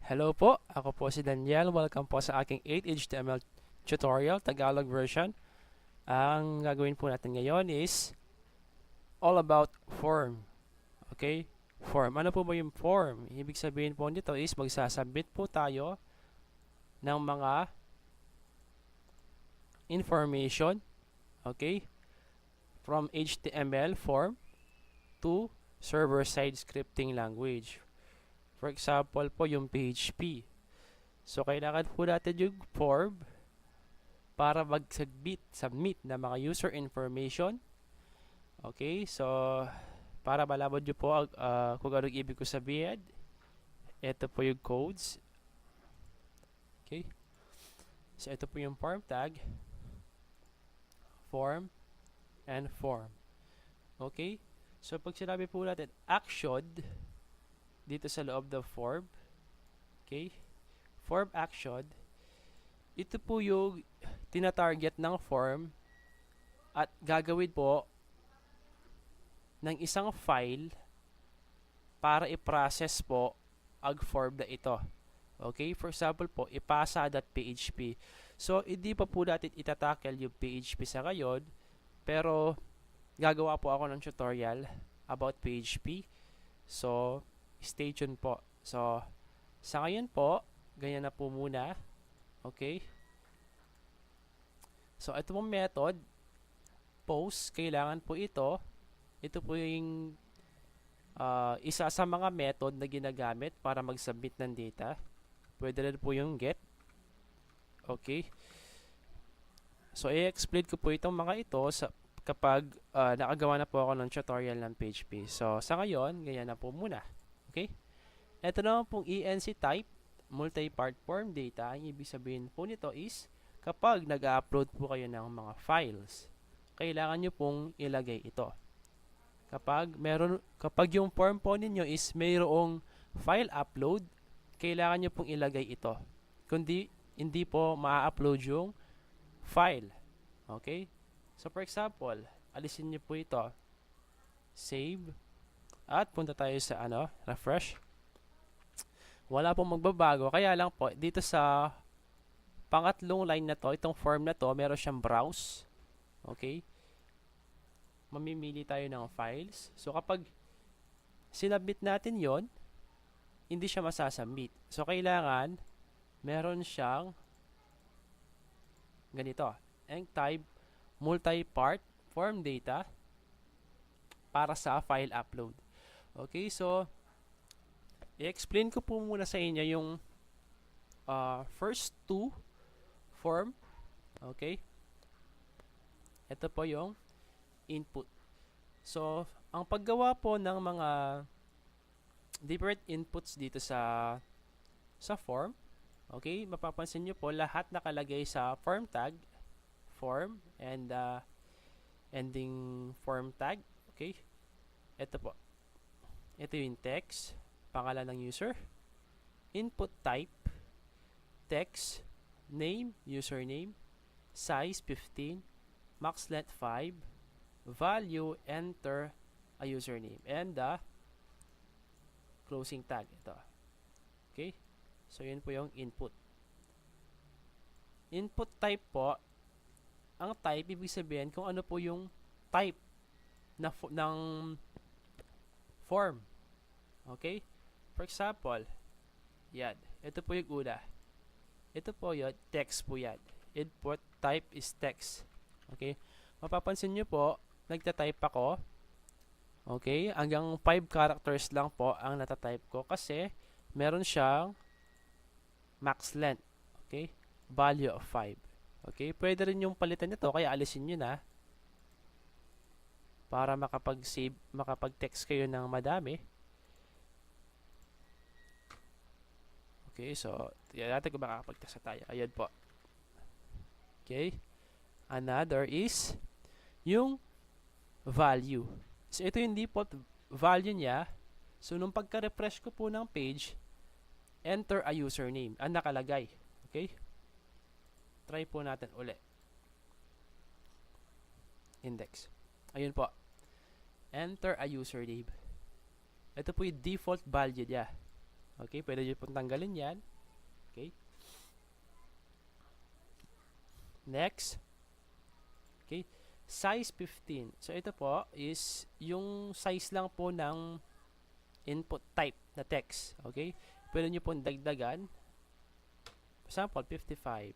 Hello po, ako po si Daniel. Welcome po sa aking 8 HTML tutorial, Tagalog version. Ang gagawin po natin ngayon is all about form. Okay? Form. Ano po ba yung form? Ibig sabihin po nito is magsasubmit po tayo ng mga information, okay, from HTML form to server-side scripting language. For example po, yung PHP. So, kailangan po natin yung form para mag-submit ng mga user information. Okay, so, para malaman nyo po kung anong ibig ko sabihin, ito po yung codes. Okay, so ito po yung form tag, form, and form. Okay, so pag sinabi po natin action dito sa loob ng form, okay, form action, ito po yung tina-target ng form at gagawin po ng isang file para i-process po ang form na ito. Okay, for example po, ipasa.php. So, hindi pa po natin itatackle yung PHP sa ngayon, pero gagawa po ako ng tutorial about PHP. So, stay tuned po. So, sa ngayon po, ganyan na po muna. Okay? So, ito pong method, post, kailangan po ito. Ito po yung isa sa mga method na ginagamit para mag-submit ng data. Pwede rin po yung get. Okay? So, i-explain ko po itong mga ito kapag nakagawa na po ako ng tutorial ng PHP. So, sa ngayon, ganyan na po muna. Okay? Ito naman pong ENC type, multi-part form data. Ang ibig sabihin po nito is, kapag nag-upload po kayo ng mga files, kailangan nyo pong ilagay ito. Kapag yung form po ninyo is mayroong file upload, kailangan nyo pong ilagay ito. Kundi, hindi po ma-upload yung file. Okay? So, for example, alisin nyo po ito. Save. At punta tayo sa refresh. Wala pong magbabago. Kaya lang po, dito sa pangatlong line na to, itong form na to, meron siyang browse. Okay? Mamimili tayo ng files. So, kapag sinubmit natin yon, hindi siya masasubmit. So, kailangan meron siyang ganito. Ang type multi-part form data para sa file upload. Okay, so i-explain ko po muna sa inyo yung first two form. Okay? Ito po yung input. So, ang paggawa po ng mga different inputs dito sa form, okay, mapapansin nyo po lahat nakalagay sa form tag, form, and ending form tag. Okay, ito po. Ito yung text, pangalan ng user, input type, text, name, username, size 15, max length 5, value, enter a username, and the closing tag. Ito. Okay? So, yun po yung input. Input type po, ang type, ibig sabihin kung ano po yung type ng form. Okay? For example, yan. Ito po yung una. Ito po yun, text po yan. Input type is text. Okay? Mapapansin nyo po, nagta-type ako. Okay? Hanggang 5 characters lang po ang natatype ko kasi meron siyang max length. Okay? Value of 5. Okay? Pwede rin yung palitan nito kaya alisin nyo na para makapag-save, makapag-text kayo ng madami. Okay? So, tignan natin kung makakapag-text na tayo. Ayan po. Okay? Another is yung value. So, ito yung default value niya. So, nung pagka-refresh ko po ng page, enter a username. Ang nakalagay. Okay? Try po natin uli. Index. Ayun po. Enter a username. Ito po yung default value niya. Okay, pwede nyo pong tanggalin yan. Okay. Next. Okay. Size 15. So, ito po is yung size lang po ng input type na text. Okay. Pwede nyo pong dagdagan. For example, 55.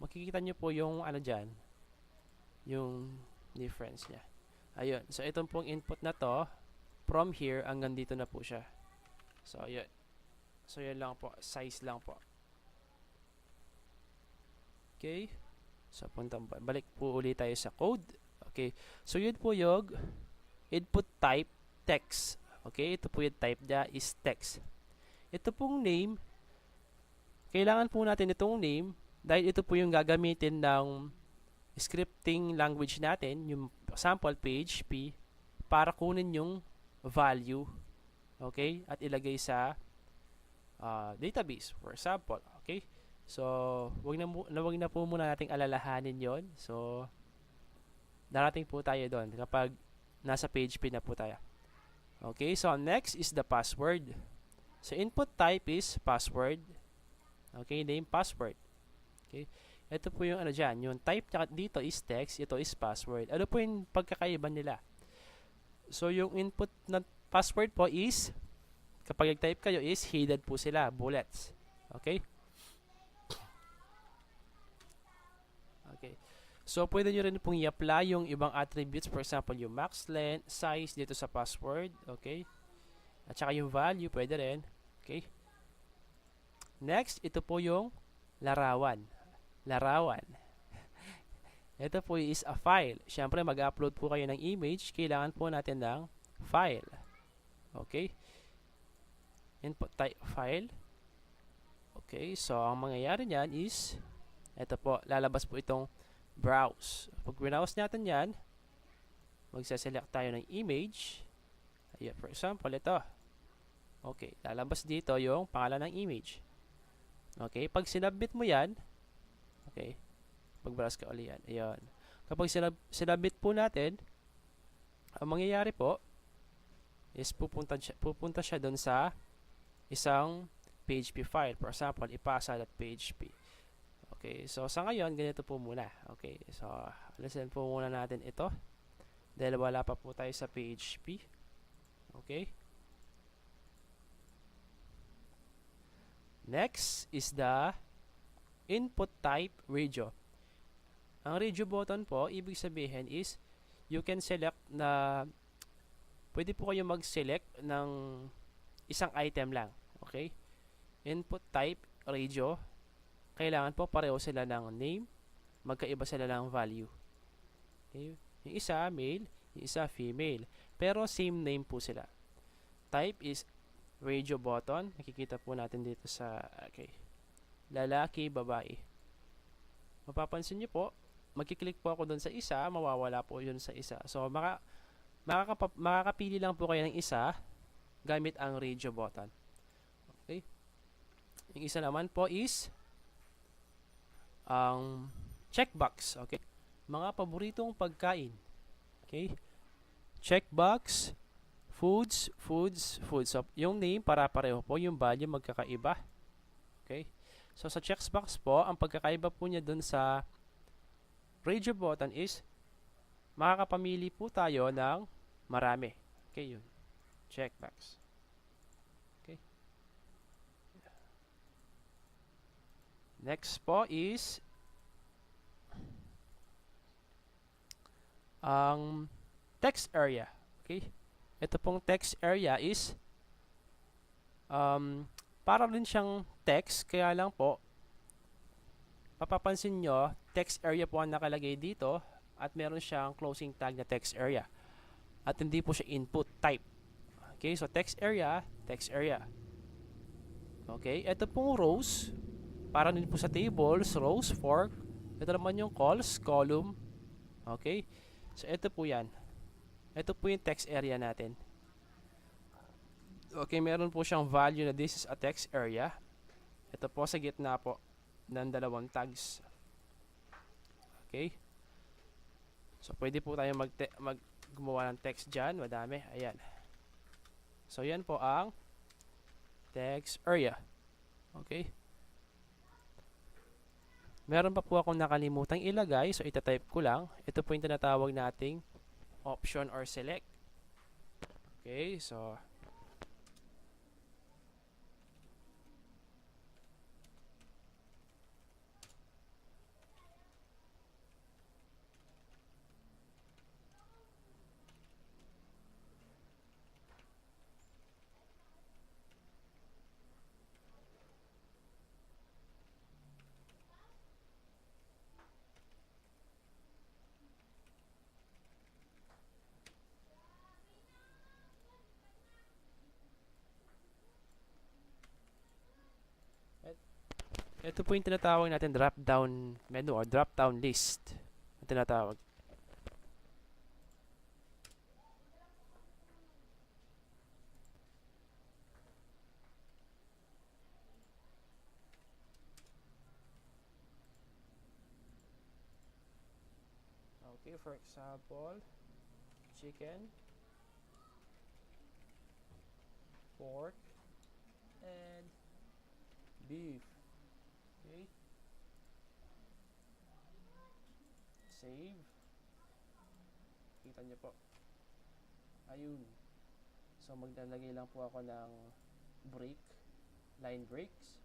Makikita nyo po yung ano dyan. Yung difference niya. Ayun. So, itong pong input na to, from here, hanggang dito na po siya. So, ayun. So, yun lang po. Size lang po. Okay. So, balik po ulit tayo sa code. Okay. So, yun po yung input type text. Okay. Ito po yung type niya is text. Ito pong name, kailangan po natin itong name dahil ito po yung gagamitin ng scripting language natin, yung sample PHP, para kunin yung value. Okay. At ilagay sa database, for example. Okay. So, wag na po muna nating alalahanin yon. So, darating po tayo doon kapag nasa PHP na po tayo. Okay, so next is the password. So, input type is password. Okay, name password. Okay, ito po yung ano dyan. Yung type dito is text, ito is password. Ano po yung pagkakaiba nila? So, yung input na password po is, kapag nag-type kayo is, hidden po sila, bullets. Okay? Okay. So, pwede nyo rin pong i-apply yung ibang attributes. For example, yung max length, size dito sa password. Okay. At saka yung value, pwede rin. Okay. Next, ito po yung larawan. Larawan. Ito po is a file. Siyempre, mag-upload po kayo ng image. Kailangan po natin ng file. Okay. Input type file. Okay. So, ang mangyayari niyan is, ito po, lalabas po itong browse. Pag browse natin yan, magsaselect tayo ng image. Ayan, for example, ito. Okay, lalabas dito yung pangalan ng image. Okay, pag sinabit mo yan, okay, pag-browse ka ulit yan. Ayan. Kapag sinabit po natin, ang mangyayari po is pupunta siya doon sa isang PHP file. For example, ipasa.php. Okay, so sa ngayon, ganito po muna. Okay, so alisin po muna natin ito. Dahil wala pa po tayo sa PHP. Okay. Next is the input type radio. Ang radio button po, ibig sabihin is, you can select na, pwede po kayo mag-select ng isang item lang. Okay. Input type radio. Kailangan po pareho sila ng name, magkaiba sila ng value. Okay? Yung isa male, yung isa female, pero same name po sila. Type is radio button, nakikita po natin dito sa lalaki, babae. Mapapansin niyo po, magkiklik po ako doon sa isa, mawawala po yun sa isa. So, makakapili lang po kayo ng isa gamit ang radio button. Okay? Yung isa naman po is ang checkbox. Okay? Mga paboritong pagkain. Okay? Checkbox, foods. So, yung name para pareho po, yung value magkakaiba. Okay? So, sa checkbox po, ang pagkakaiba po niya dun sa radio button is makakapamili po tayo ng marami. Okay, yun. Checkbox. Okay. Next po is ang text area. Okay? Ito pong text area is para rin siyang text, kaya lang po mapapansin nyo, text area po ang nakalagay dito at meron siyang closing tag na text area. At hindi po siya input type. Okay, so text area. Okay, ito pong rows, para din po sa tables, rows, fork. Ito naman yung calls, column. Okay, so ito po yan. Ito po yung text area natin. Okay, meron po siyang value na this is a text area. Ito po sa gitna po ng dalawang tags. Okay, so pwede po tayo gumawa ng text dyan, madami. Ayan. So yan po ang text area. Okay? Meron pa po akong nakalimutang ilagay, so itatype ko lang. Ito po yung tinatawag nating option or select. Okay, so ito po yung tinatawag natin drop down menu or drop down list. Ang tinatawag. Okay, for example, chicken, pork, and beef. Okay. Save. Kita niyo po. Ayun. So, maglalagay lang po ako ng break, line breaks.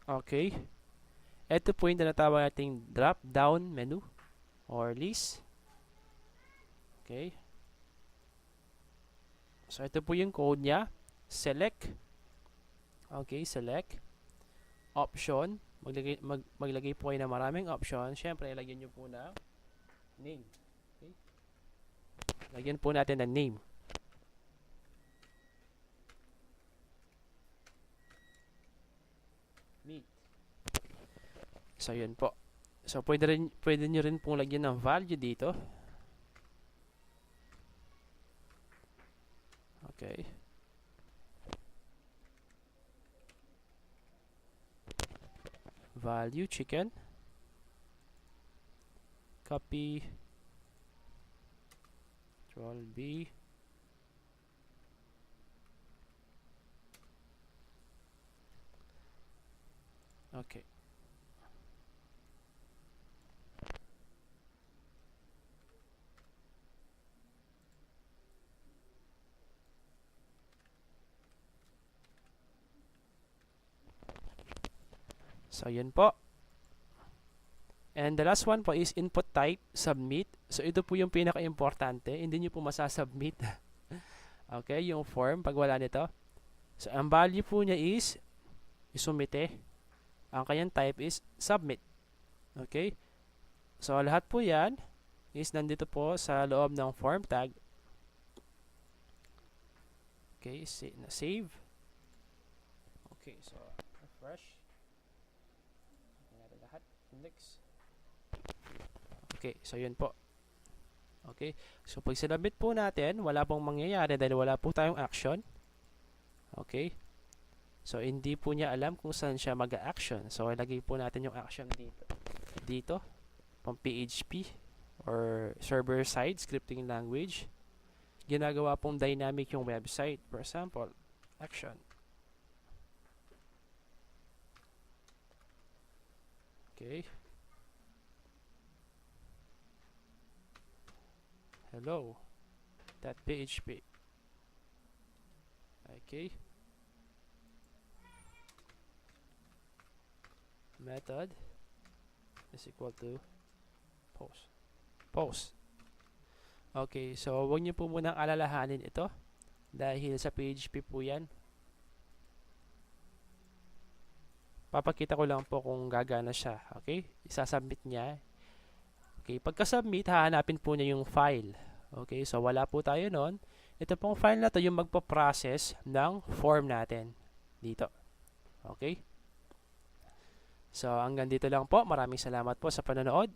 Okay. Ito po yung tinatawag nating drop down menu or list. Okay. So, ito po yung code niya. Select. Okay, select. Option. Maglagay po kayo ng maraming option. Siyempre, ilagyan nyo po na name. Okay. Lagyan po natin ng name. Meat. So, yun po. So, pwede nyo rin pong lagyan ng value dito. Okay. Value chicken. Copy. Control B. Okay. So, yun po. And the last one po is input type, submit. So, ito po yung pinaka-importante. Hindi nyo po masasubmit. Okay, yung form pag wala nito. So, ang value po niya is isumite. Ang kanyang type is submit. Okay? So, lahat po yan is nandito po sa loob ng form tag. Okay, save. Okay, so refresh. Lahat. Next. Okay, so yun po. Okay, so pag sinabit po natin, wala pong mangyayari dahil wala po tayong action. Okay, so hindi po niya alam kung saan siya mag-action. So ilagay po natin yung action dito. Dito, pang PHP or server-side scripting language. Ginagawa pong dynamic yung website. For example, action. Okay. Hello.php. Okay. Method is equal to post. Okay, so huwag niyo po munang alalahanin ito dahil sa PHP po yan. Papakita ko lang po kung gagana siya. Okay, isasubmit niya. Okay, pagka-submit, hahanapin po niya yung file. Okay, so wala po tayo nun. Ito pong file na to yung magpa-process ng form natin dito. Okay? So, hanggang dito lang po. Maraming salamat po sa panonood.